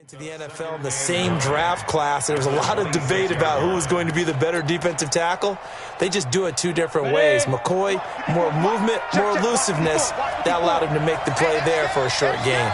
To the NFL in the same draft class. There was a lot of debate about who was going to be the better defensive tackle. They just do it two different ways. McCoy, more movement, more elusiveness. That allowed him to make the play there for a short gain.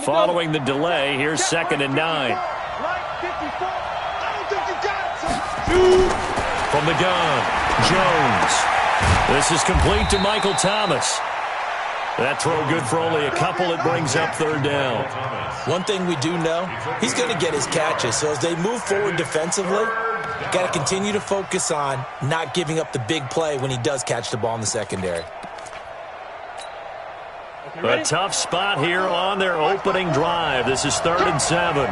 Following the delay, here's 2nd and 9. From the gun, Jones. This is complete to Michael Thomas. That throw good for only a couple. It brings up 3rd down. One thing we do know, he's going to get his catches. So as they move forward defensively, got to continue to focus on not giving up the big play when he does catch the ball in the secondary. A tough spot here on their opening drive. This is 3rd and 7.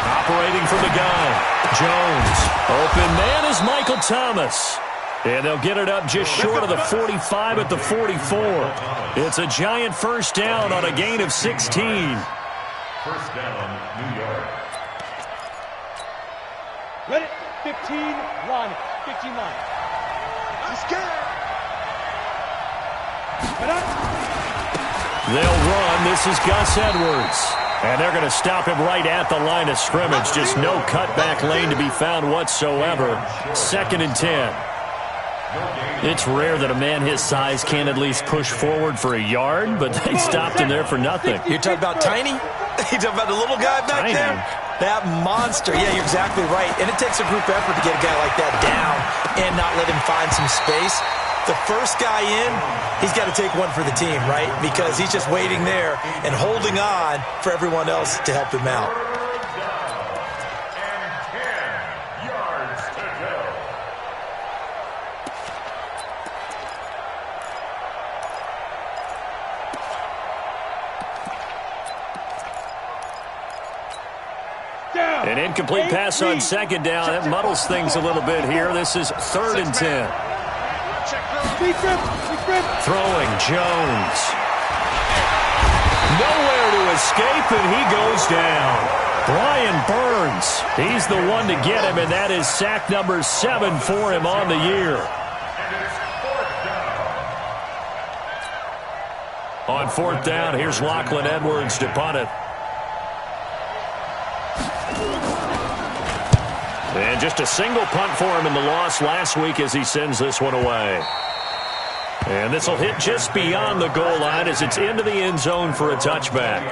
Operating from the gun, Jones. Open man is Michael Thomas. And they'll get it up just short of the 45 at the 44. It's a giant 1st down on a gain of 16. 1st down, New York. Ready? 15 line. 15 line. I'm scared. They'll run. This is Gus Edwards. And they're going to stop him right at the line of scrimmage. Just no cutback lane to be found whatsoever. 2nd and 10. It's rare that a man his size can't at least push forward for a yard, but they stopped him there for nothing. You're talking about Tiny? You're talking about the little guy back there? That monster. Yeah, you're exactly right. And it takes a group effort to get a guy like that down and not let him find some space. The first guy in, he's got to take one for the team, right? Because he's just waiting there and holding on for everyone else to help him out. And 10 yards to go. An incomplete pass on 2nd down. That muddles things a little bit here. This is 3rd and 10. Throwing, Jones. Nowhere to escape, and he goes down. Brian Burns, he's the one to get him, and that is sack number 7 for him on the year. On 4th down, here's Lachlan Edwards to punt it. And just a single punt for him in the loss last week as he sends this one away. And this will hit just beyond the goal line as it's into the end zone for a touchback.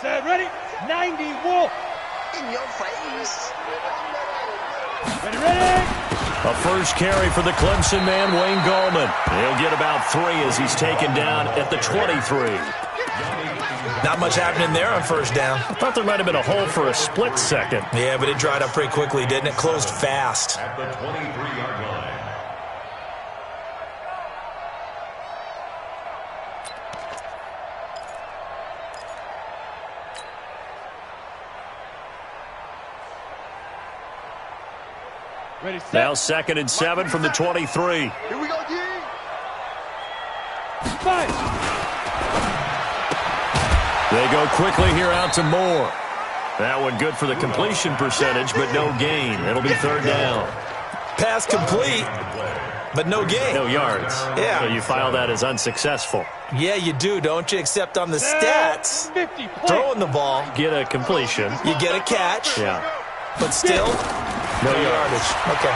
Set, ready? 90, Wolf. In your face. Ready? A first carry for the Clemson man, Wayne Gallman. He'll get about 3 as he's taken down at the 23. Not much happening there on 1st down. I thought there might have been a hole for a split second. Yeah, but it dried up pretty quickly, didn't it? Closed fast. At the 23-yard line. Ready, set. Now 2nd and 7 from the 23. Here we go, G. Fight. They go quickly here out to Moore. That one good for the completion percentage, but no gain. It'll be 3rd down. Pass complete, but no gain. No yards. Yeah. So you file that as unsuccessful. Yeah, you do, don't you? Except on the stats, 50. throwing the ball, Get a completion. you get a catch, Yeah. but still, no yardage. Okay.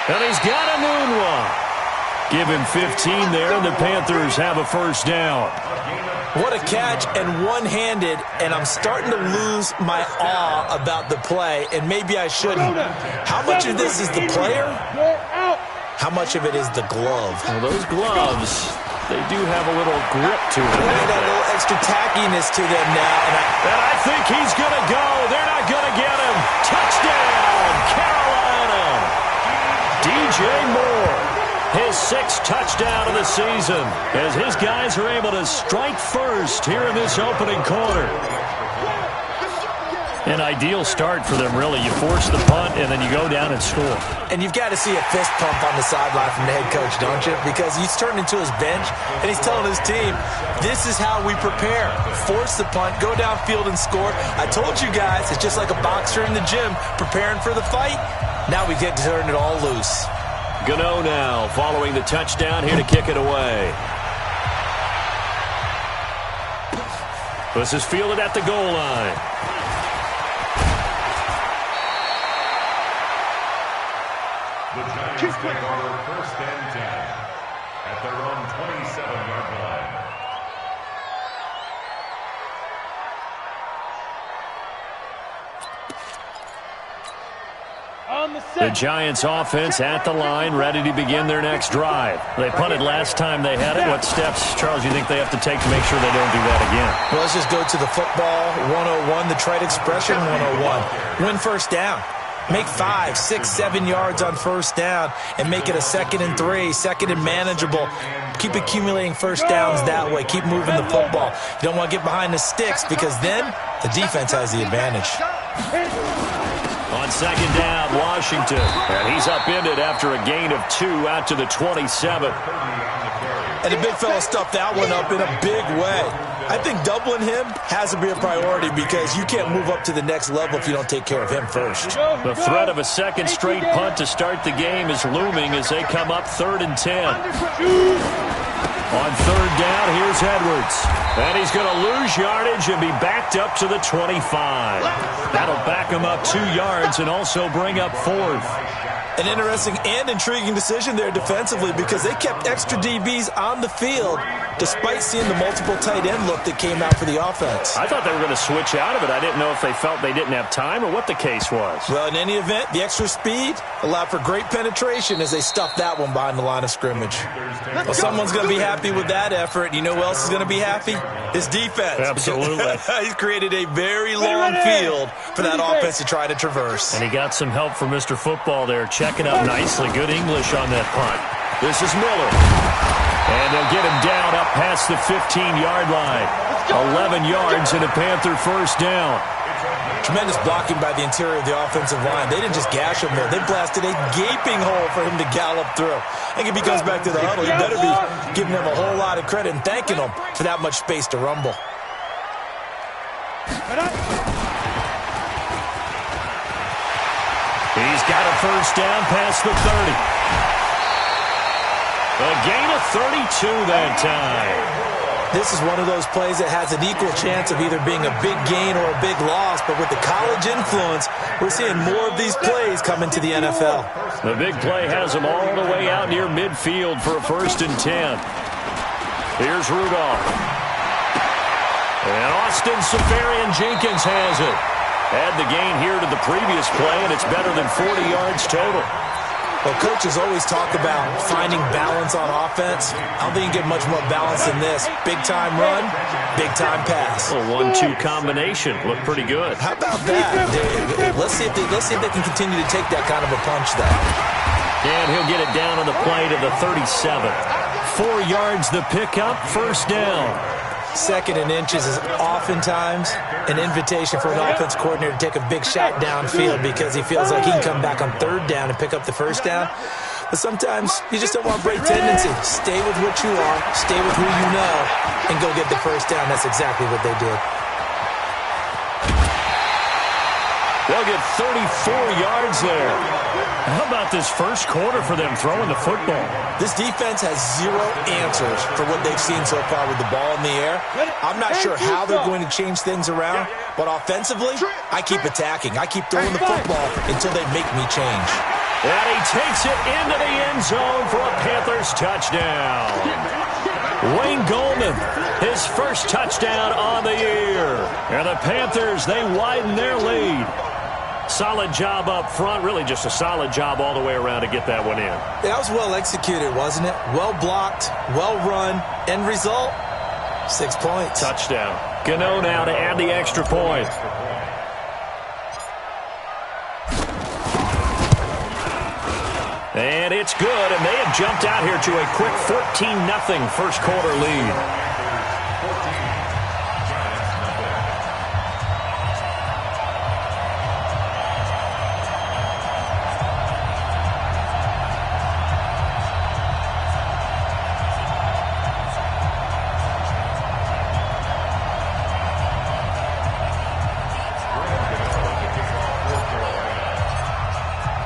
And he's got a moonwalk. Give him 15 there, and the Panthers have a 1st down. What a catch, and one-handed, and I'm starting to lose my awe about the play, and maybe I shouldn't. How much of this is the player? You're out. How much of it is the glove? Well, those gloves, they do have a little grip to them. They got a little extra tackiness to them now, And I think he's going to go. They're not going to get him. Touchdown, Carolina. DJ Moore, his 6th touchdown of the season, as his guys are able to strike first here in this opening quarter. An ideal start for them, really. You force the punt, and then you go down and score. and you've got to see a fist pump on the sideline from the head coach, don't you? Because he's turned into his bench, and he's telling his team, this is how we prepare. Force the punt, go downfield and score. I told you guys, it's just like a boxer in the gym preparing for the fight. Now we get to turn it all loose. Gano now following the touchdown here to kick it away. This is fielded at the goal line. The Giants take over 1st and 10 at their own 27-yard line. The Giants offense at the line, ready to begin their next drive. They punted last time they had it. What steps, Charles, do you think they have to take to make sure they don't do that again? Well, let's just go to the football 101, the trade expression 101. Win first down. Make 5, 6, 7 yards on first down and make it a 2nd and 3, 2nd and manageable. Keep accumulating first downs that way. Keep moving the football. You don't want to get behind the sticks because then the defense has the advantage. On 2nd down, Washington. And he's upended after a gain of 2 out to the 27. And the big fella stuffed that one up in a big way. I think doubling him has to be a priority because you can't move up to the next level if you don't take care of him first. The threat of a second straight punt to start the game is looming as they come up 3rd and 10. On 3rd down, here's Edwards. And he's going to lose yardage and be backed up to the 25. That'll back him up 2 yards and also bring up 4th. An interesting and intriguing decision there defensively because they kept extra DBs on the field despite seeing the multiple tight end look that came out for the offense. I thought they were going to switch out of it. I didn't know if they felt they didn't have time or what the case was. Well, in any event, the extra speed allowed for great penetration as they stuffed that one behind the line of scrimmage. Well, someone's going to be happy with that effort. You know who else is going to be happy? His defense. Absolutely. He's created a very long field for that offense to try to traverse. And he got some help from Mr. Football there, checking up nicely. Good English on that punt. This is Miller. And they'll get him down up past the 15-yard line. 11 yards and a Panther first down. Tremendous blocking by the interior of the offensive line. They didn't just gash him there. They blasted a gaping hole for him to gallop through. I think if he goes back to the huddle, he better be giving them a whole lot of credit and thanking them for that much space to rumble. He's got a first down past the 30. A gain of 32 that time. This is one of those plays that has an equal chance of either being a big gain or a big loss, but with the college influence, we're seeing more of these plays come into the NFL. The big play has him all the way out near midfield for a 1st and 10. Here's Rudolph. And Austin Seferian-Jenkins has it. Add the gain here to the previous play, and it's better than 40 yards total. Well, coaches always talk about finding balance on offense. I don't think you get much more balance than this. Big-time run, big-time pass. A 1-2 combination. Looked pretty good. How about that? Let's see if they can continue to take that kind of a punch, though. And he'll get it down on the play to the 37. 4 yards the pickup, first down. Second and inches is oftentimes an invitation for an offense coordinator to take a big shot downfield because he feels like he can come back on third down and pick up the first down. But sometimes you just don't want to break tendency. Stay with what you are, stay with who you know, and go get the first down. That's exactly what they did. They'll get 34 yards there. How about this first quarter for them throwing the football? This defense has zero answers for what they've seen so far with the ball in the air. I'm not sure how they're going to change things around, but offensively, I keep attacking. I keep throwing the football until they make me change. And he takes it into the end zone for a Panthers touchdown. Wayne Goldman, his first touchdown on the year. And the Panthers, they widen their lead. Solid job up front, really just a solid job all the way around to get that one in. That was well executed, wasn't it? Well blocked, well run. End result, 6 points. Touchdown. Gano now to add the extra point. And it's good, and they have jumped out here to a quick 14-0 first quarter lead.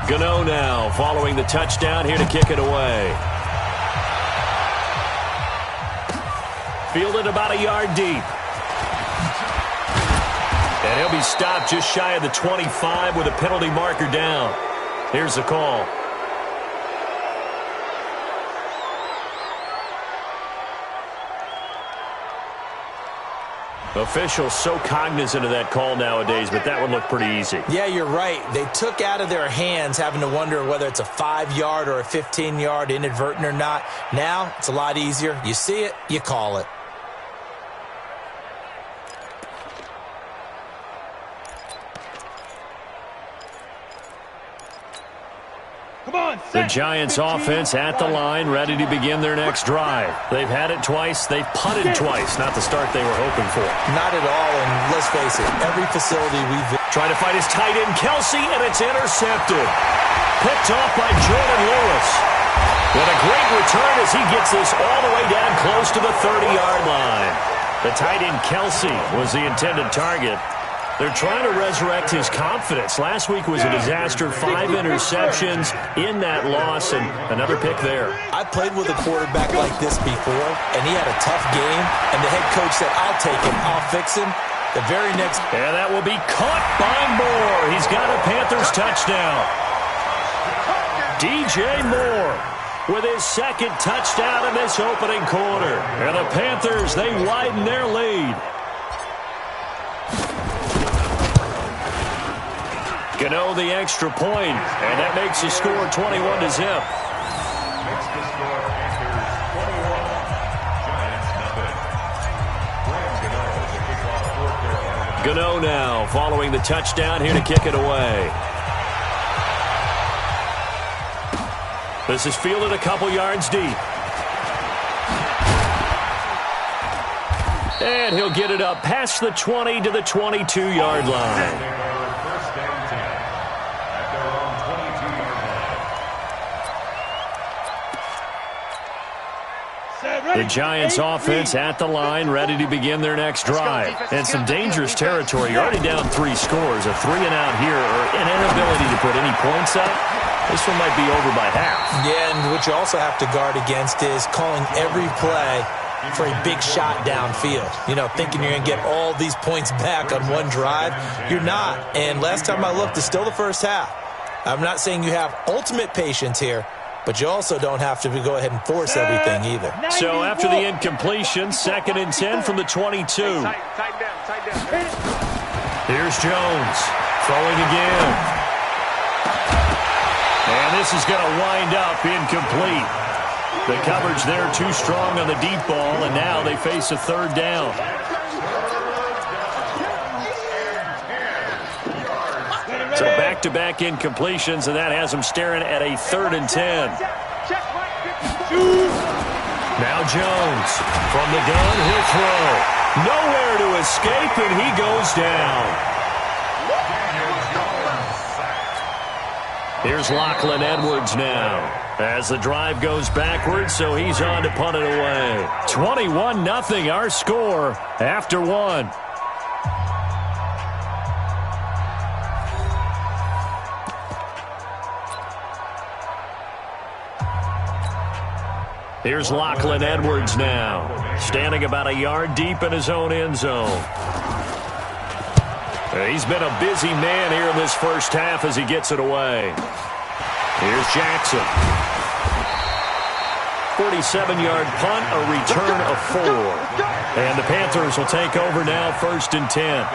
Gano now following the touchdown here to kick it away. Fielded about a yard deep. And he'll be stopped just shy of the 25 with a penalty marker down. Here's the call. Officials so cognizant of that call nowadays, but that one looked pretty easy. Yeah, you're right. They took out of their hands having to wonder whether it's a 5-yard or a 15-yard inadvertent or not. Now, it's a lot easier. You see it, you call it. The Giants offense at the line, ready to begin their next drive. They've had it twice. They've punted twice. Not the start they were hoping for. Not at all, and let's face it, every facility we've been... Trying to fight his tight end, Kelsey, and it's intercepted. Picked off by Jordan Lewis. With a great return as he gets this all the way down close to the 30-yard line. The tight end, Kelsey, was the intended target. They're trying to resurrect his confidence. Last week was a disaster. 5 interceptions in that loss, and another pick there. I played with a quarterback like this before, and he had a tough game, and the head coach said, I'll take him, I'll fix him. The very next... And that will be caught by Moore. He's got a Panthers touchdown. DJ Moore with his second touchdown in this opening quarter. And the Panthers, they widen their lead. Gano the extra point, and that makes the score 21-0. Makes the score Panthers 21, Giants 0. Gano now following the touchdown here to kick it away. This is fielded a couple yards deep. And he'll get it up past the 20 to the 22-yard line. The Giants offense at the line, ready to begin their next drive. And some dangerous territory. You're already down 3 scores. A 3-and-out here, or an inability to put any points up. This one might be over by half. Yeah, and what you also have to guard against is calling every play for a big shot downfield. You know, thinking you're going to get all these points back on one drive. You're not. And last time I looked, it's still the first half. I'm not saying you have ultimate patience here, but you also don't have to go ahead and force everything either. So after the incompletion, 2nd and 10 from the 22. Here's Jones throwing again. And this is going to wind up incomplete. The coverage there too strong on the deep ball, and now they face a 3rd down. So back-to-back incompletions, and that has them staring at a 3rd and 10. Now Jones from the gun, he'll throw. Nowhere to escape, and he goes down. Here's Lachlan Edwards now as the drive goes backwards, so he's on to punt it away. 21-0 our score after one. Here's Lachlan Edwards now, standing about a yard deep in his own end zone. He's been a busy man here in this first half as he gets it away. Here's Jackson. 47-yard punt, a return of 4. And the Panthers will take over now, 1st and 10.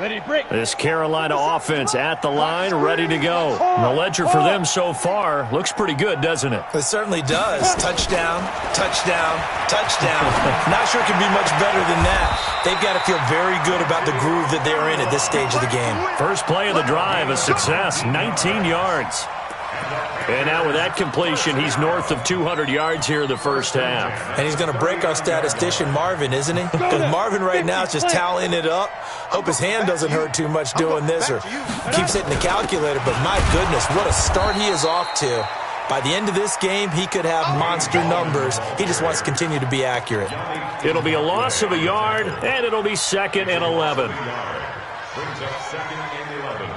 Ready, break. This Carolina offense at the line, ready to go. And the ledger for them so far looks pretty good, doesn't it? It certainly does. Touchdown, touchdown, touchdown. Not sure it can be much better than that. They've got to feel very good about the groove that they're in at this stage of the game. First play of the drive, a success, 19 yards. And now with that completion, he's north of 200 yards here in the first half. And he's going to break our statistician Marvin, isn't he? Because Marvin right now is just tallying it up. Hope his hand doesn't hurt too much doing this or keeps hitting the calculator. But my goodness, what a start he is off to. By the end of this game, he could have monster numbers. He just wants to continue to be accurate. It'll be a loss of a yard, and it'll be 2nd and 11. Brings up 2nd and 11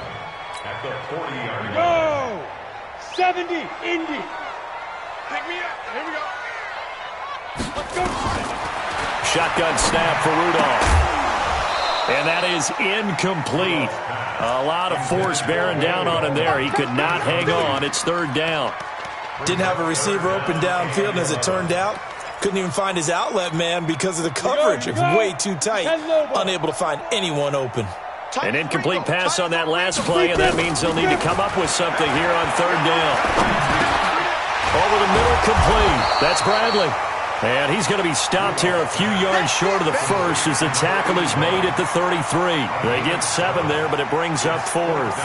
at the 40-yard line. Go! 70, Indy. Pick me up. Here we go. Let's go. Shotgun snap for Rudolph. And that is incomplete. A lot of force bearing down on him there. He could not hang on. It's 3rd down. Didn't have a receiver open downfield, and as it turned out, couldn't even find his outlet man because of the coverage. It was way too tight. Unable to find anyone open. An incomplete pass on that last play, and that means they'll need to come up with something here on 3rd down. Over the middle, complete. That's Bradley. And he's going to be stopped here a few yards short of the first as the tackle is made at the 33. They get 7 there, but it brings up 4th.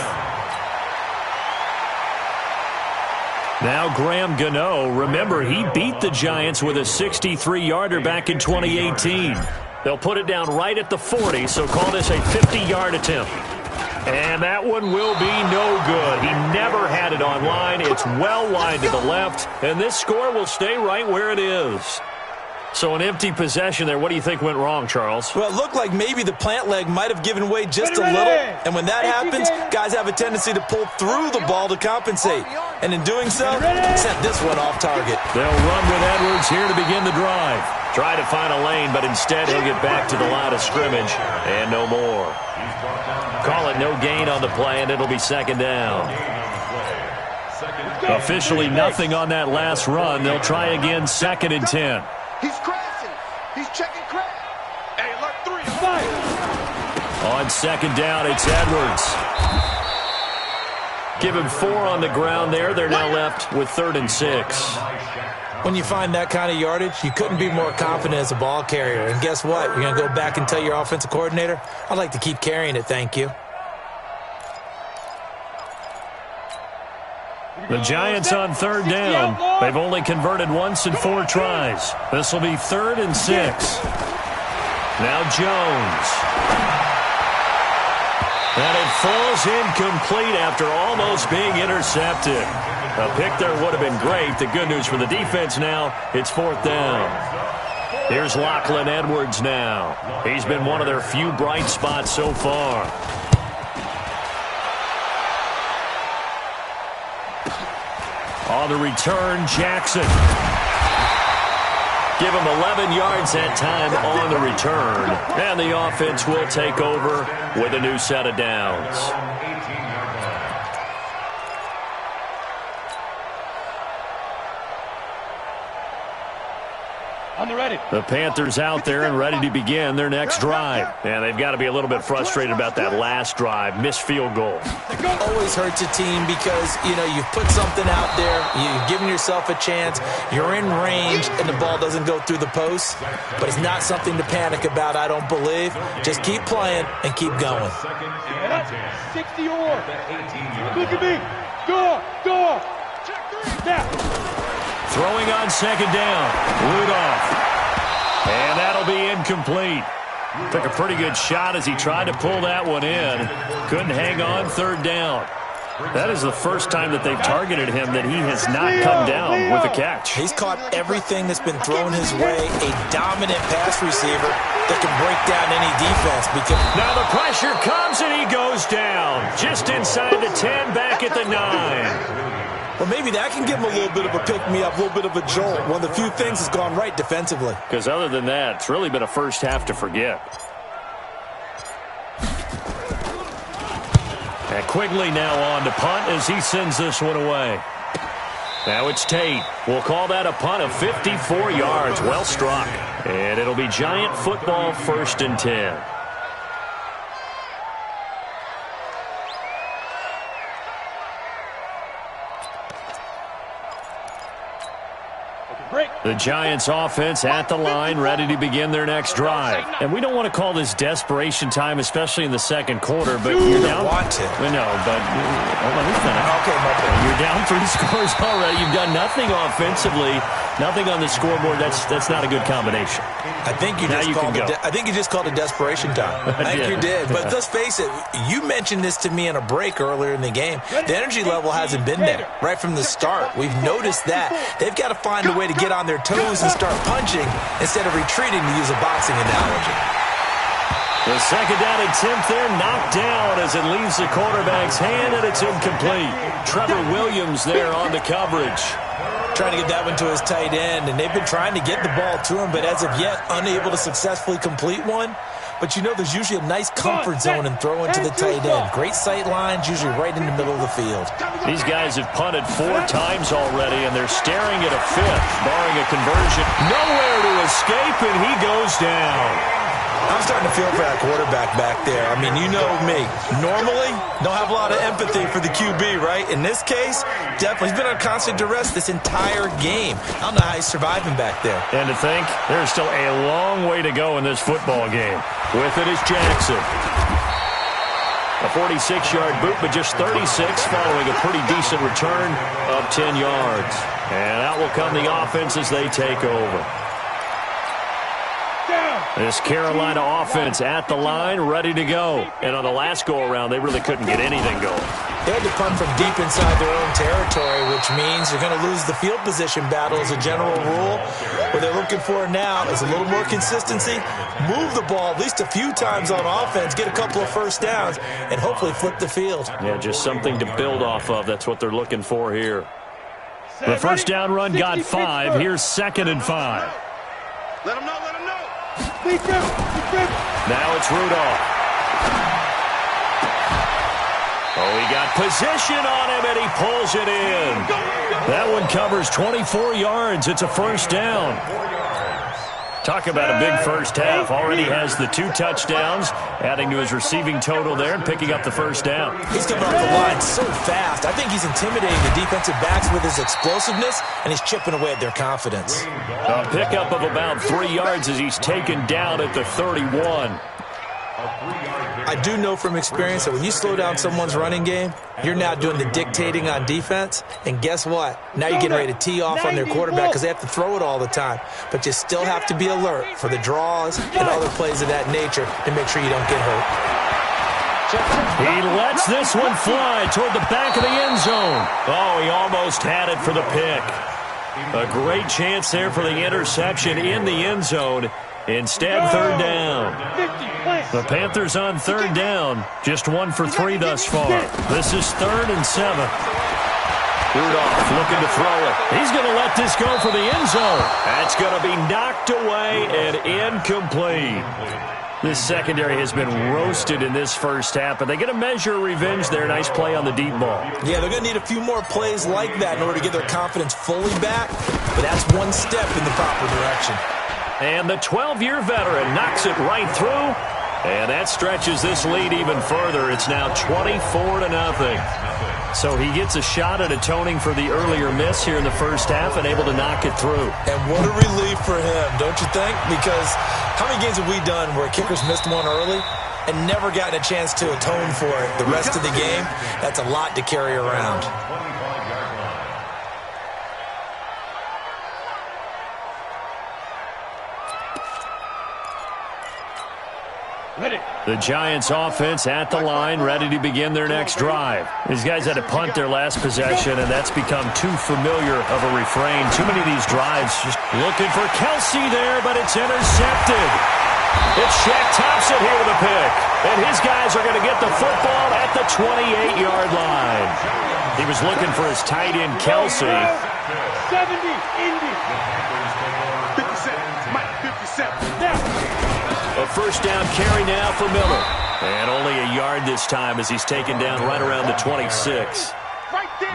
Now Graham Gano. Remember, he beat the Giants with a 63-yarder back in 2018. They'll put it down right at the 40, so call this a 50-yard attempt. And that one will be no good. He never had it on line. It's well wide to the left, and this score will stay right where it is. So an empty possession there. What do you think went wrong, Charles? Well, it looked like maybe the plant leg might have given way just a little. And when that happens, guys have a tendency to pull through the ball to compensate. And in doing so, sent this one off target. They'll run with Edwards here to begin the drive. Try to find a lane, but instead he'll get back to the line of scrimmage and no more. Call it no gain on the play, and it'll be 2nd down. Officially nothing on that last run. They'll try again, 2nd and 10. He's crashing. He's checking crash. Hey, look, 3. On 2nd down, it's Edwards. Give him 4 on the ground there. They're now left with 3rd and 6. When you find that kind of yardage, you couldn't be more confident as a ball carrier. And guess what? You're going to go back and tell your offensive coordinator, I'd like to keep carrying it, thank you. The Giants on 3rd down. They've only converted once in 4 tries. This will be 3rd and 6. Now Jones. And it falls incomplete after almost being intercepted. A pick there would have been great. The good news for the defense now, it's 4th down. Here's Lachlan Edwards now. He's been one of their few bright spots so far. On the return, Jackson. Give him 11 yards that time on the return. And the offense will take over with a new set of downs. On the ready. The Panthers out there and ready to begin their next drive. And they've got to be a little bit frustrated about that last drive, missed field goal. Always hurts a team because, you know, you've put something out there, you've given yourself a chance, you're in range, and the ball doesn't go through the post. But it's not something to panic about, I don't believe. Just keep playing and keep going. 60 or. Look at me. Go. Now. Throwing on second down, Rudolph. And that'll be incomplete. Took a pretty good shot as he tried to pull that one in. Couldn't hang on third down. That is the first time that they've targeted him that he has not come down with a catch. He's caught everything that's been thrown his way. A dominant pass receiver that can break down any defense. Now the pressure comes and he goes down. Just inside the 10, back at the 9. Well, maybe that can give him a little bit of a pick-me-up, a little bit of a jolt. One of the few things that's gone right defensively. Because other than that, it's really been a first half to forget. And Quigley now on to punt as he sends this one away. Now it's Tate. We'll call that a punt of 54 yards. Well struck. And it'll be Giant football, 1st and 10. The Giants offense at the line, ready to begin their next drive. And we don't want to call this desperation time, especially in the second quarter, but you're down. Want to. We know, but let me finish. Okay, my bad. You're down 3 scores already. You've done nothing offensively, nothing on the scoreboard. That's not a good combination. I think you just called it desperation time. I think you did. But let's face it, you mentioned this to me in a break earlier in the game. The energy level hasn't been there right from the start. We've noticed that. They've got to find a way to get on their toes and start punching instead of retreating, to use a boxing analogy. The second down attempt there knocked down as it leaves the quarterback's hand, and it's incomplete. Trevor Williams there on the coverage. Trying to get that one to his tight end, and they've been trying to get the ball to him, but as of yet, unable to successfully complete one. But you know there's usually a nice comfort zone in throwing to the tight end. Great sight lines, usually right in the middle of the field. These guys have punted 4 times already, and they're staring at a 5th, barring a conversion. Nowhere to escape, and he goes down. I'm starting to feel for that quarterback back there. I mean, you know me. Normally, don't have a lot of empathy for the QB, right? In this case, definitely. He's been on constant duress this entire game. I don't know how he's surviving back there. And to think, there's still a long way to go in this football game. With it is Jackson. A 46-yard boot, but just 36 following a pretty decent return of 10 yards. And out will come the offense as they take over. This Carolina offense at the line, ready to go. And on the last go-around, they really couldn't get anything going. They had to punt from deep inside their own territory, which means you're going to lose the field position battle as a general rule. What they're looking for now is a little more consistency, move the ball at least a few times on offense, get a couple of first downs, and hopefully flip the field. Yeah, just something to build off of. That's what they're looking for here. The first down run got 5. Here's 2nd and 5. Let him know, let him know. Now it's Rudolph. Oh, he got position on him, and he pulls it in. That one covers 24 yards. It's a first down. Talk about a big first half. Already has the 2 touchdowns, adding to his receiving total there and picking up the first down. He's coming up the line so fast. I think he's intimidating the defensive backs with his explosiveness, and he's chipping away at their confidence. A pickup of about 3 yards as he's taken down at the 31. I do know from experience that when you slow down someone's running game, you're now doing the dictating on defense. And guess what? Now you're getting ready to tee off on their quarterback because they have to throw it all the time. But you still have to be alert for the draws and other plays of that nature to make sure you don't get hurt. He lets this one fly toward the back of the end zone. Oh, he almost had it for the pick. A great chance there for the interception in the end zone. Instead, 3rd down. The Panthers on 3rd down. Just 1 for 3 thus far. This is 3rd and 7. Rudolph looking to throw it. He's going to let this go for the end zone. That's going to be knocked away and incomplete. This secondary has been roasted in this first half, but they get a measure of revenge there. Nice play on the deep ball. Yeah, they're going to need a few more plays like that in order to get their confidence fully back, but that's one step in the proper direction. And the 12-year veteran knocks it right through. And that stretches this lead even further. It's now 24-0. So he gets a shot at atoning for the earlier miss here in the first half and able to knock it through. And what a relief for him, don't you think? Because how many games have we done where kickers missed one early and never gotten a chance to atone for it the rest of the game? That's a lot to carry around. The Giants offense at the line, ready to begin their next drive. These guys had to punt their last possession, and that's become too familiar of a refrain. Too many of these drives just looking for Kelsey there, but it's intercepted. It's Shaq Thompson here with a pick, and his guys are going to get the football at the 28-yard line. He was looking for his tight end, Kelsey. 70, Indy. 57, Mike, 57. Now. A first down carry now for Miller. And only a yard this time as he's taken down right around the 26. Right there.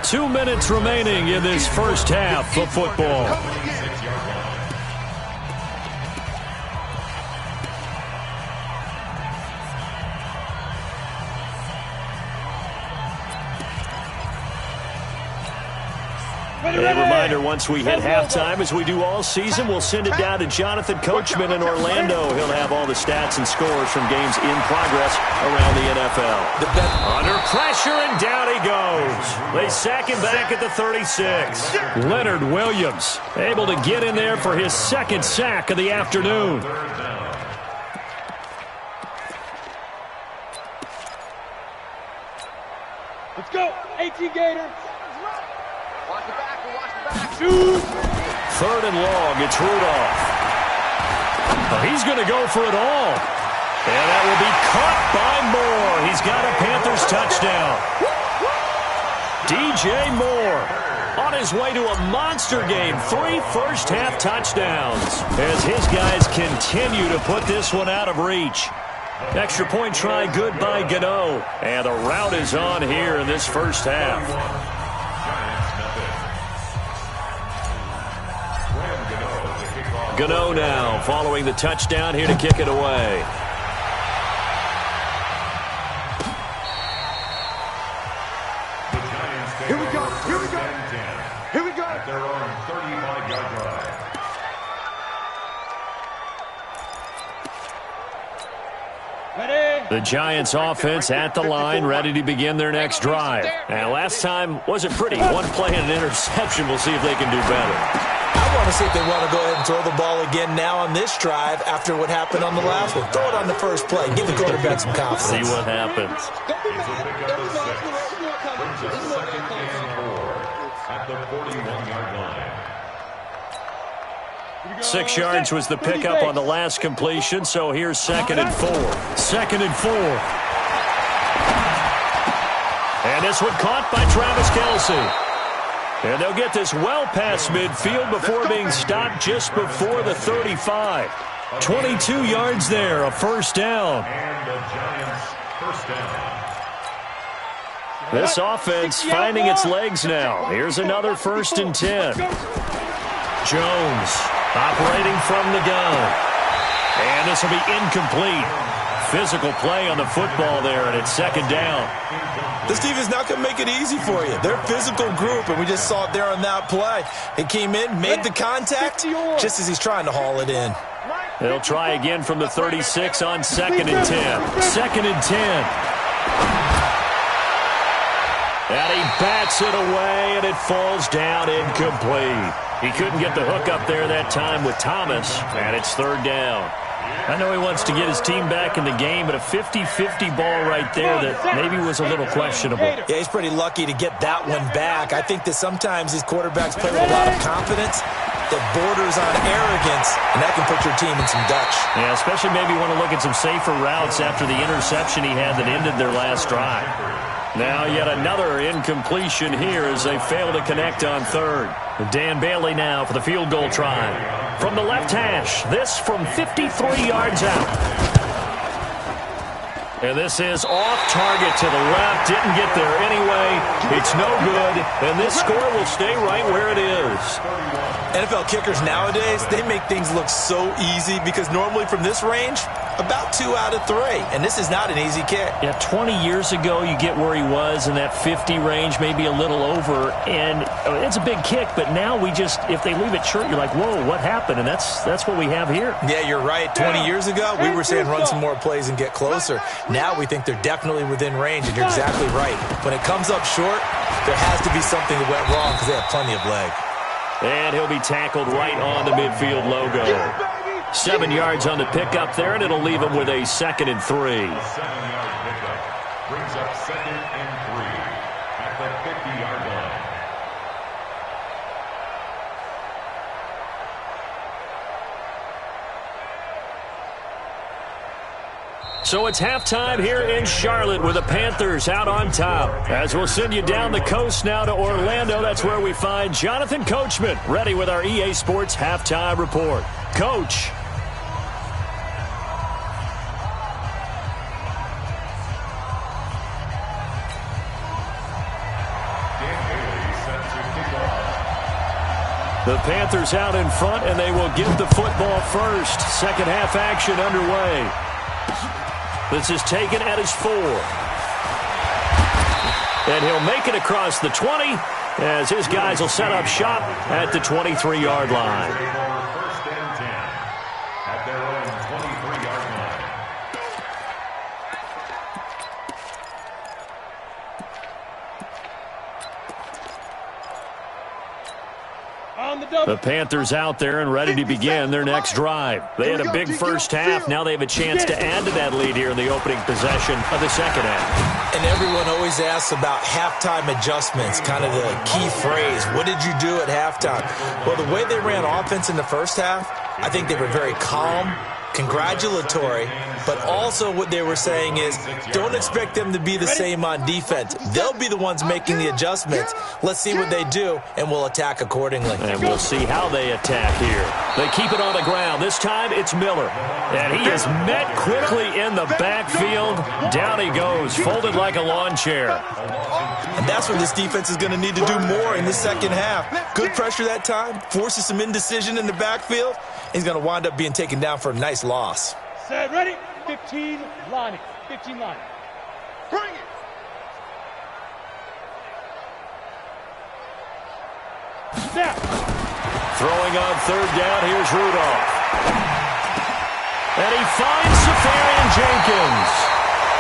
2 minutes remaining in this first half of football. A reminder, once we hit halftime, as we do all season, we'll send it down to Jonathan Coachman in Orlando. He'll have all the stats and scores from games in progress around the NFL. Under pressure, and down he goes. They sack him back at the 36. Leonard Williams able to get in there for his second sack of the afternoon. Let's go, 18 Gator. Watch the back, watch the back. Shoot. Third and long, it's Rudolph. He's going to go for it all. And that will be caught by Moore. He's got a Panthers touchdown. DJ Moore on his way to a monster game. 3 first-half touchdowns as his guys continue to put this one out of reach. Extra point try good by Gano. And the route is on here in this first half. Gano now following the touchdown here to kick it away. Here we go, here we go. Here we go. At their own 35-yard line. The Giants offense at the line, ready to begin their next drive. And last time wasn't pretty. One play and an interception. We'll see if they can do better. I want to see if they want to go ahead and throw the ball again now on this drive after what happened on the last one. Throw it on the first play. Give the quarterback some confidence. See what happens. It's a pickup of 6. Brings us second and 4 at the 41-yard line. 6 yards was the pickup on the last completion, so here's 2nd and 4. 2nd and 4. And this one caught by Travis Kelce. And they'll get this well past midfield before being stopped just before the 35. 22 yards there, a first down. And the Giants first down. This offense finding its legs now. Here's another 1st and 10. Jones operating from the gun. And this will be incomplete. Physical play on the football there, and it's 2nd down. This team is not going to make it easy for you. They're a physical group, and we just saw it there on that play. He came in, made the contact, just as he's trying to haul it in. They'll try again from the 36 on 2nd and 10. 2nd and 10. And he bats it away, and it falls down incomplete. He couldn't get the hook up there that time with Thomas, and it's 3rd down. I know he wants to get his team back in the game, but a 50-50 ball right there that maybe was a little questionable. Yeah, he's pretty lucky to get that one back. I think that sometimes these quarterbacks play with a lot of confidence that borders on arrogance, and that can put your team in some Dutch. Yeah, especially maybe want to look at some safer routes after the interception he had that ended their last drive. Now yet another incompletion here as they fail to connect on 3rd. Dan Bailey now for the field goal try. From the left hash, this from 53 yards out. And this is off target to the left. Didn't get there anyway. It's no good. And this score will stay right where it is. NFL kickers nowadays, they make things look so easy because normally from this range, about 2 out of 3. And this is not an easy kick. Yeah, 20 years ago, you get where he was in that 50 range, maybe a little over. And it's a big kick, but now we just, if they leave it short, you're like, whoa, what happened? And that's what we have here. Yeah, you're right. 20 years ago, we were saying run some more plays and get closer. Now we think they're definitely within range, and you're exactly right. When it comes up short, there has to be something that went wrong because they have plenty of leg. And he'll be tackled right on the midfield logo. 7 yards on the pickup there, and it'll leave him with a 2nd and 3. 7-yard pickup brings up 2nd and 3 at the 50-yard line. So it's halftime here in Charlotte with the Panthers out on top. As we'll send you down the coast now to Orlando, that's where we find Jonathan Coachman ready with our EA Sports halftime report. Coach. The Panthers out in front, and they will get the football first. Second half action underway. This is taken at his 4. And he'll make it across the 20 as his guys will set up shop at the 23-yard line. First and 10 at their own 23-yard line. The Panthers out there and ready to begin their next drive. They had a big first half. Now they have a chance to add to that lead here in the opening possession of the second half. And everyone always asks about halftime adjustments, kind of the key phrase. What did you do at halftime? Well, the way they ran offense in the first half, I think they were very calm, congratulatory, but also what they were saying is don't expect them to be the same on defense. They'll be the ones making the adjustments. Let's see what they do, and we'll attack accordingly. And we'll see how they attack here. They keep it on the ground. This time it's Miller. And he is met quickly in the backfield. Down he goes, folded like a lawn chair. And that's when this defense is going to need to do more in the second half. Good pressure that time, forces some indecision in the backfield. He's going to wind up being taken down for a nice loss. Set, ready? 15 line. 15 line. Bring it. Snap. Throwing on third down, here's Rudolph. And he finds Safarian Jenkins.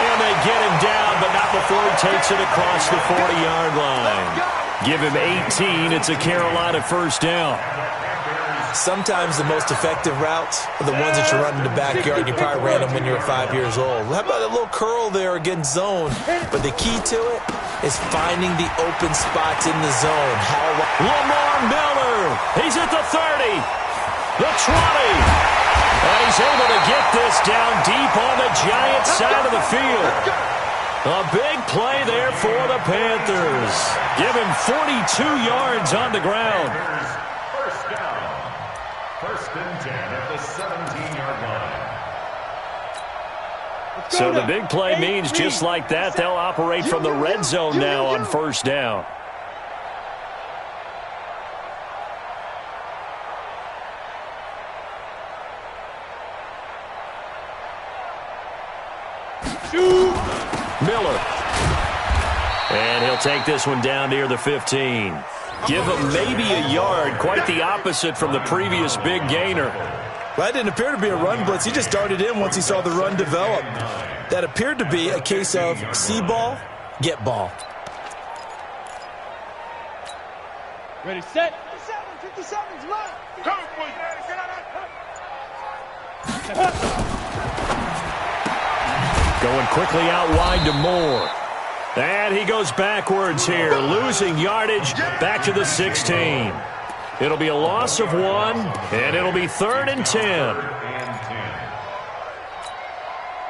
And they get him down, but not before he takes it across the 40-yard line. Give him 18. It's a Carolina first down. Sometimes the most effective routes are the ones that you run in the backyard. You probably ran them when you were 5 years old. How about a little curl there against zone? But the key to it is finding the open spots in the zone. Lamar Miller. He's at the 30, the 20. And he's able to get this down deep on the Giants side of the field. A big play there for the Panthers. Give him 42 yards on the ground. First down. First and 10 at the 17-yard line. So the big play means just like that, they'll operate from the red zone now on first down. Miller. And he'll take this one down near the 15. Give him maybe a yard, quite the opposite from the previous big gainer. Well, that didn't appear to be a run blitz. He just darted in once he saw the run develop. That appeared to be a case of see ball, get ball. Ready, set. 57's left. Going quickly out wide to Moore. And he goes backwards here, losing yardage back to the 16. It'll be a loss of 1, and it'll be 3rd and 10.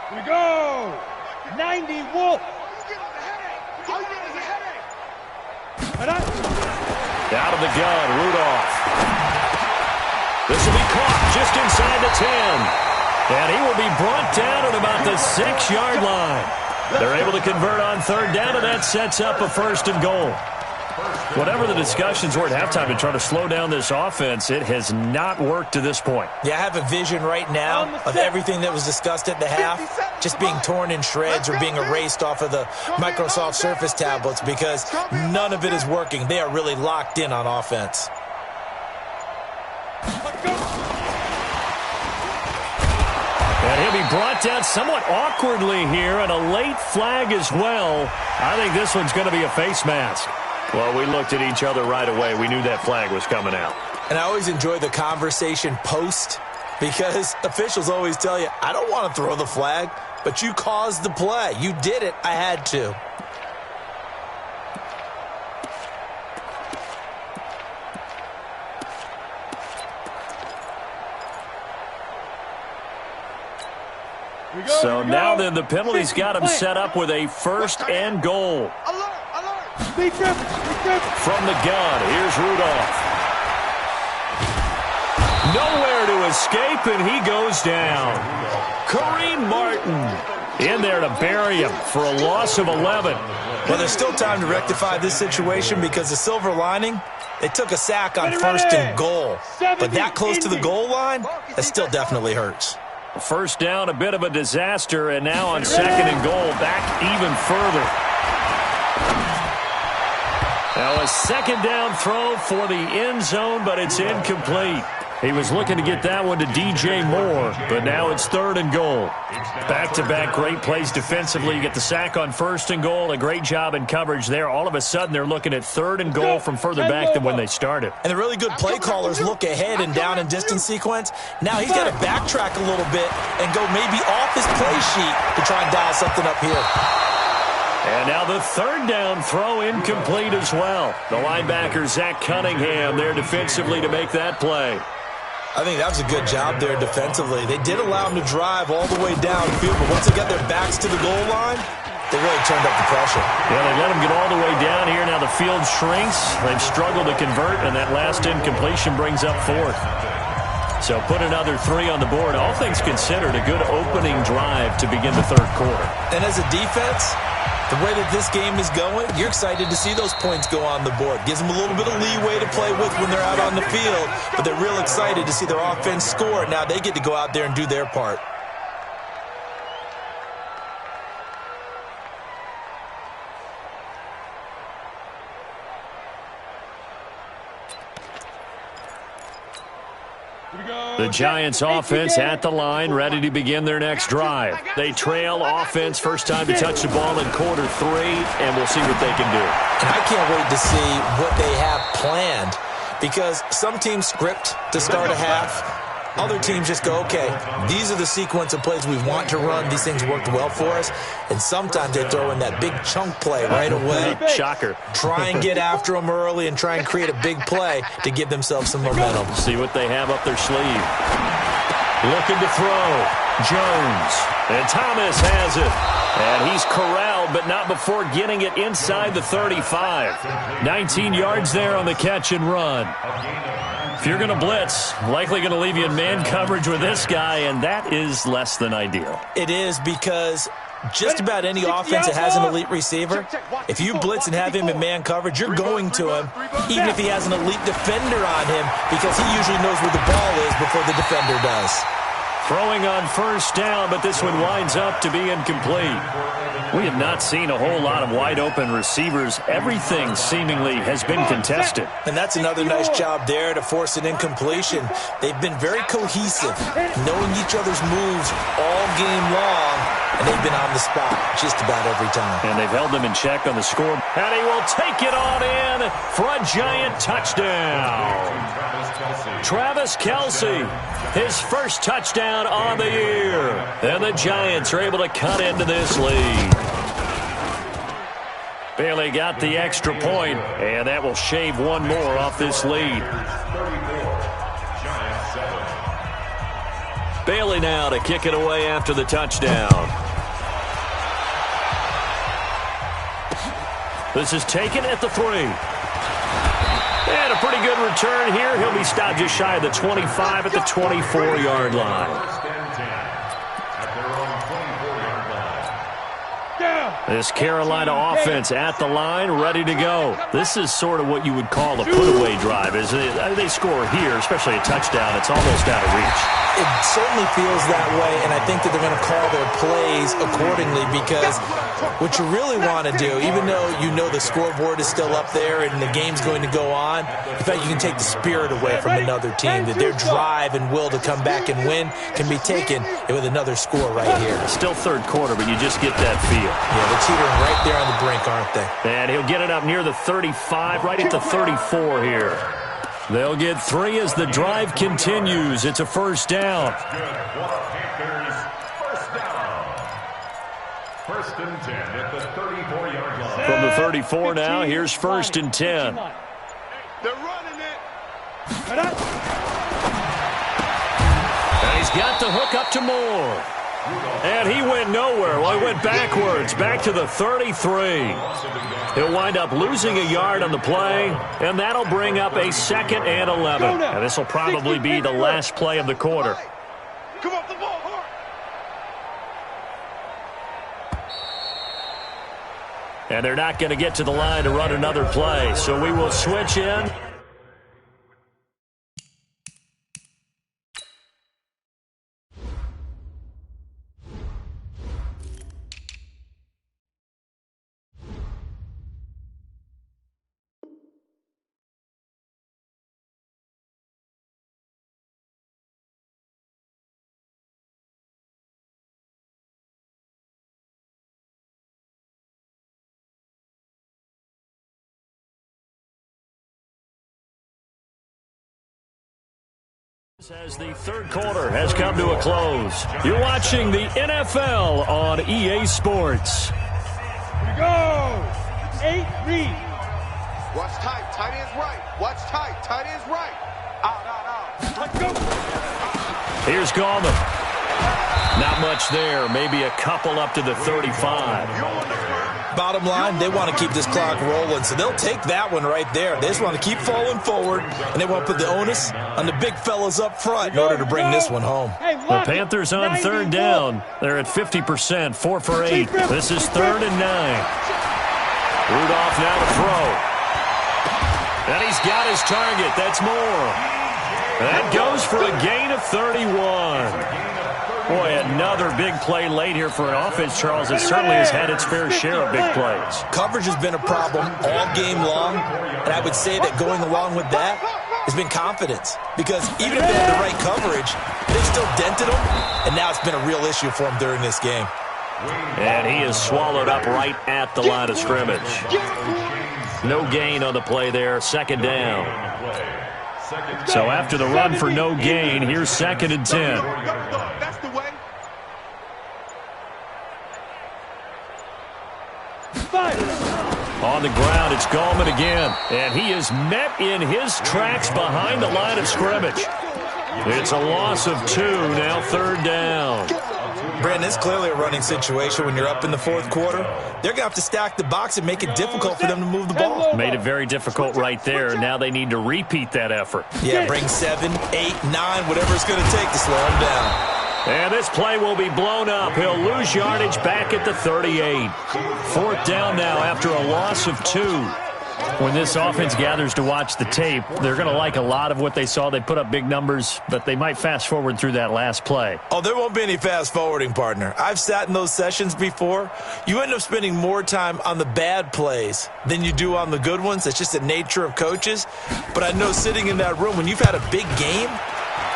Here we go. 90 Wolf. Out of the gun, Rudolph. This will be caught just inside the 10. And he will be brought down at about the 6-yard line. They're able to convert on third down, and that sets up a 1st and goal. Whatever the discussions were at halftime to try to slow down this offense, it has not worked to this point. Yeah, I have a vision right now of everything that was discussed at the half just being torn in shreds or being erased off of the Microsoft Surface tablets because none of it is working. They are really locked in on offense. And he'll be brought down somewhat awkwardly here, and a late flag as well. I think this one's going to be a face mask. Well, we looked at each other right away. We knew that flag was coming out. And I always enjoy the conversation post because officials always tell you, I don't want to throw the flag, but you caused the play. You did it. I had to. So now then, the penalty's got him set up with a 1st and goal. From the gun, here's Rudolph. Nowhere to escape, and he goes down. Kareem Martin in there to bury him for a loss of 11. Well, there's still time to rectify this situation because the silver lining, they took a sack on 1st and goal. But that close to the goal line, that still definitely hurts. 1st down, a bit of a disaster, and now on 2nd and goal, back even further. Now a 2nd down throw for the end zone, but it's incomplete. He was looking to get that one to DJ Moore, but now it's 3rd and goal. Back-to-back great plays defensively. You get the sack on 1st and goal, a great job in coverage there. All of a sudden, they're looking at 3rd and goal from further back than when they started. And the really good play callers look ahead and down and distance sequence. Now he's got to backtrack a little bit and go maybe off his play sheet to try and dial something up here. And now the 3rd down throw incomplete as well. The linebacker, Zach Cunningham, there defensively to make that play. I think that was a good job there defensively. They did allow him to drive all the way downfield, but once they got their backs to the goal line, they really turned up the pressure. Yeah, they let him get all the way down here. Now the field shrinks. They've struggled to convert, and that last incompletion brings up 4th. So put another 3 on the board. All things considered, a good opening drive to begin the 3rd quarter. And as a defense, the way that this game is going, you're excited to see those points go on the board. Gives them a little bit of leeway to play with when they're out on the field, but they're real excited to see their offense score. Now they get to go out there and do their part. The Giants offense at the line, ready to begin their next drive. They trail offense, first time to touch the ball in quarter 3, and we'll see what they can do. And I can't wait to see what they have planned because some teams script to start a half. Other teams just go, okay, these are the sequence of plays we want to run. These things worked well for us. And sometimes they throw in that big chunk play right away. Shocker. Try and get after them early and try and create a big play to give themselves some momentum. See what they have up their sleeve. Looking to throw. Jones. And Thomas has it. And he's corralled, but not before getting it inside the 35. 19 yards there on the catch and run. If you're going to blitz, likely going to leave you in man coverage with this guy, and that is less than ideal. It is because just about any offense that has an elite receiver, if you blitz and have him in man coverage, you're going to him, even if he has an elite defender on him, because he usually knows where the ball is before the defender does. Throwing on 1st down, but this one winds up to be incomplete. We have not seen a whole lot of wide-open receivers. Everything seemingly has been contested. And that's another nice job there to force an incompletion. They've been very cohesive, knowing each other's moves all game long, and they've been on the spot just about every time. And they've held them in check on the score. And he will take it on in for a giant touchdown. Travis Kelce, his first touchdown on the year. And the Giants are able to cut into this lead. Bailey got the extra point, and that will shave one more off this lead. Bailey now to kick it away after the touchdown. This is taken at the 3. And a pretty good return here. He'll be stopped just shy of the 25 at the 24-yard line. This Carolina offense at the line, ready to go. This is sort of what you would call a put-away drive, isn't it? They score here, especially a touchdown. It's almost out of reach. It certainly feels that way, and I think that they're going to call their plays accordingly because what you really want to do, even though you know the scoreboard is still up there and the game's going to go on, in fact, you can take the spirit away from another team, that their drive and will to come back and win can be taken with another score right here. Still third quarter, but you just get that feel. Yeah, they're teetering right there on the brink, aren't they? And he'll get it up near the 35, right at the 34 here. They'll get 3 as the drive continues. It's a first down. Panthers, first down. First and 10 at the 34-yard line. From the 34 now, here's first and 10. They're running it. And he's got the hook up to Moore. And he went nowhere. Well, he went backwards, back to the 33. He'll wind up losing a yard on the play, and that'll bring up a 2nd and 11. And this will probably be the last play of the quarter. Come off the ball hard. And they're not going to get to the line to run another play, so we will switch in. As the third quarter has come to a close, you're watching the NFL on EA Sports. Here we go. 8 read. Watch tight. Tight end's right. Watch tight. Tight end's right. Out. Let's go. Here's Gallman. Not much there. Maybe a couple up to the 35. Bottom line, they want to keep this clock rolling, so they'll take that one right there. They just want to keep falling forward, and they want to put the onus on the big fellas up front in order to bring this one home. The Panthers on third down. They're at 50%, 4 for 8. This is 3rd and 9. Rudolph now to throw. And he's got his target. That's Moore. That goes for a gain of 31. Boy, another big play late here for an offense, Charles, that certainly has had its fair share of big plays. Coverage has been a problem all game long, and I would say that going along with that has been confidence. Because even if they had the right coverage, they still dented them, and now it's been a real issue for them during this game. And he is swallowed up right at the line of scrimmage. No gain on the play there, 2nd down. So after the run for no gain, here's 2nd and 10. That's the way. On the ground, it's Gallman again. And he is met in his tracks behind the line of scrimmage. It's a loss of 2, now 3rd down. Brandon, it's clearly a running situation when you're up in the 4th quarter. They're going to have to stack the box and make it difficult for them to move the ball. Made it very difficult right there. Now they need to repeat that effort. Yeah, bring 7, 8, 9, whatever it's going to take to slow them down. And this play will be blown up. He'll lose yardage back at the 38. 4th down now after a loss of 2. When this offense gathers to watch the tape, they're going to like a lot of what they saw. They put up big numbers, but they might fast forward through that last play. Oh, there won't be any fast forwarding, partner. I've sat in those sessions before. You end up spending more time on the bad plays than you do on the good ones. That's just the nature of coaches. But I know sitting in that room, when you've had a big game,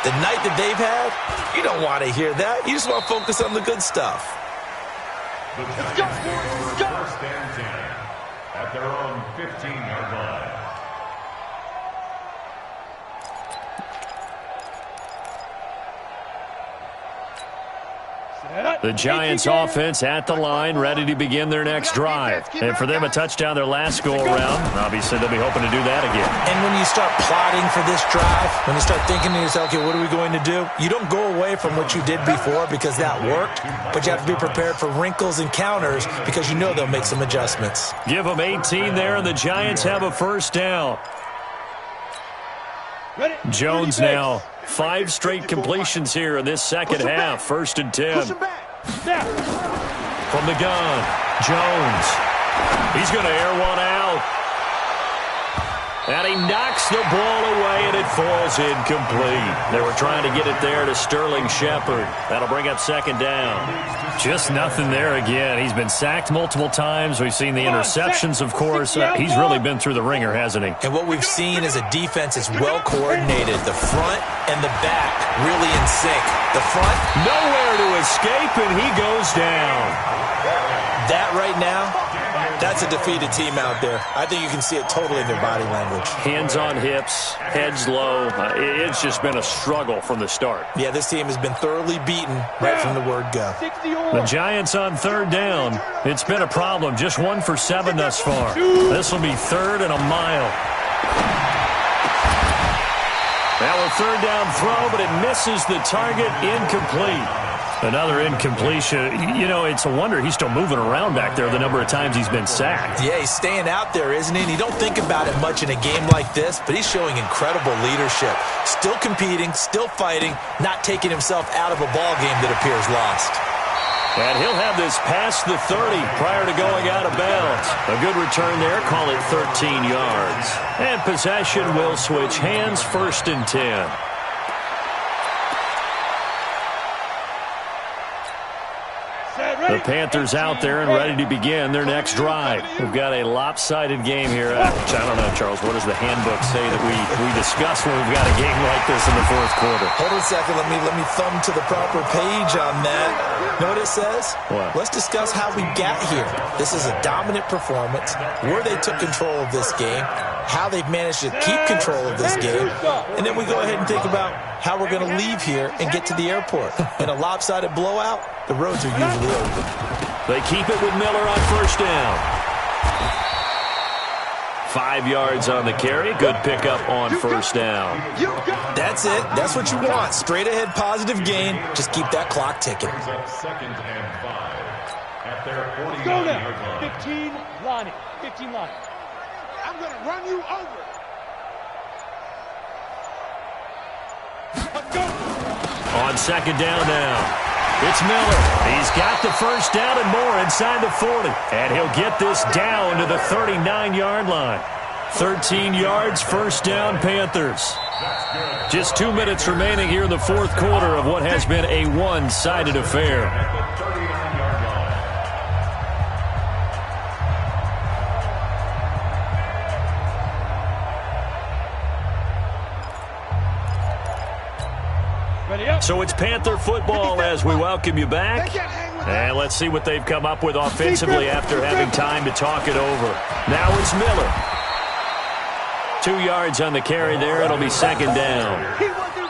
the night that they've had, you don't want to hear that. You just want to focus on the good stuff. The Giants first and 10 at their own 15-yard line. The Giants offense at the line, ready to begin their next drive. And for them, a touchdown their last go-around. Obviously, they'll be hoping to do that again. And when you start plotting for this drive, when you start thinking to yourself, okay, what are we going to do? You don't go away from what you did before because that worked, but you have to be prepared for wrinkles and counters because you know they'll make some adjustments. Give them 18 there, and the Giants have a first down. Jones now 5 straight completions here in this second half. 1st and 10. From the gun. Jones. He's going to air one out. And he knocks the ball away, and it falls incomplete. They were trying to get it there to Sterling Shepard. That'll bring up second down. Just nothing there again. He's been sacked multiple times. We've seen the interceptions, of course. He's really been through the ringer, hasn't he? And what we've seen is a defense that's well coordinated. The front and the back really in sync. The front, nowhere to escape, and he goes down. That right now, that's a defeated team out there. I think you can see it totally in their body language. Hands on hips, heads low. It's just been a struggle from the start. Yeah, this team has been thoroughly beaten right from the word go. The Giants on third down. It's been a problem. Just 1 for 7 thus far. This will be third and a mile. Now a third down throw, but it misses the target. Incomplete. Another incompletion. You know, it's a wonder he's still moving around back there the number of times he's been sacked. Yeah, he's staying out there, isn't he? And you don't think about it much in a game like this, but he's showing incredible leadership. Still competing, still fighting, not taking himself out of a ball game that appears lost. And he'll have this past the 30 prior to going out of bounds. A good return there, call it 13 yards. And possession will switch hands, 1st and 10. The Panthers out there and ready to begin their next drive. We've got a lopsided game here. Which I don't know, Charles. What does the handbook say that we discuss when we've got a game like this in the fourth quarter? Hold on a second. Let me thumb to the proper page on that. Know what it says? What? Let's discuss how we got here. This is a dominant performance, where they took control of this game, how they've managed to keep control of this game, and then we go ahead and think about how we're going to leave here and get to the airport. In a lopsided blowout, the roads are usually open. They keep it with Miller on 1st down. 5 yards on the carry. Good pickup on 1st down. That's it. That's what you want. Straight ahead, positive gain. Just keep that clock ticking. 2nd and 5 at their 49-yard Go line. now. 15, Lonnie. 15, Lonnie. I'm going to run you over. Let's go. On 2nd down now. It's Miller. He's got the 1st down and more inside the 40. And he'll get this down to the 39-yard line. 13 yards, 1st down, Panthers. Just 2 minutes remaining here in the fourth quarter of what has been a one-sided affair. At the 39-yard line. Ready up. So it's Panther football as we welcome you back. And let's see what they've come up with offensively after having time to talk it over. Now it's Miller. 2 yards on the carry there. It'll be 2nd down.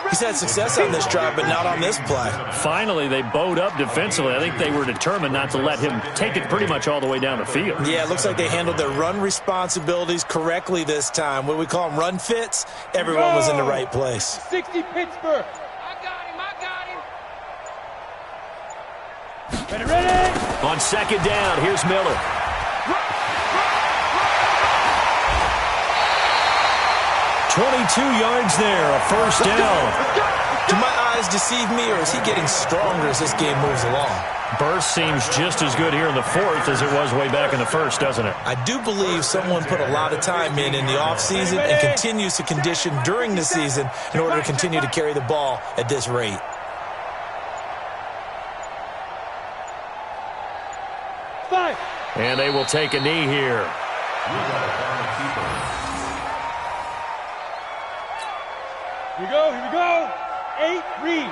He's had success on this drive, but not on this play. Finally, they bowed up defensively. I think they were determined not to let him take it pretty much all the way down the field. Yeah, it looks like they handled their run responsibilities correctly this time. What we call them run fits, everyone was in the right place. 60 Pittsburgh. Ready. On 2nd down, here's Miller. $22 yards there, a 1st down. Do my eyes deceive me, or is he getting stronger as this game moves along? Burst seems just as good here in the fourth as it was way back in the first, doesn't it? I do believe someone put a lot of time in the offseason and continues to condition during the season in order to continue to carry the ball at this rate. And they will take a knee here. Here we go, here we go. 8, read.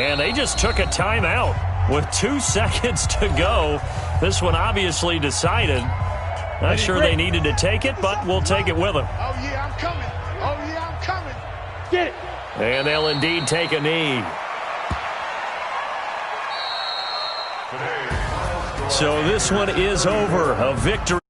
And they just took a timeout with 2 seconds to go. This one obviously decided. Not sure they needed to take it, but we'll take it with them. Oh, yeah, I'm coming. Oh, yeah, I'm coming. Get it. And they'll indeed take a knee. So this one is over. A victory.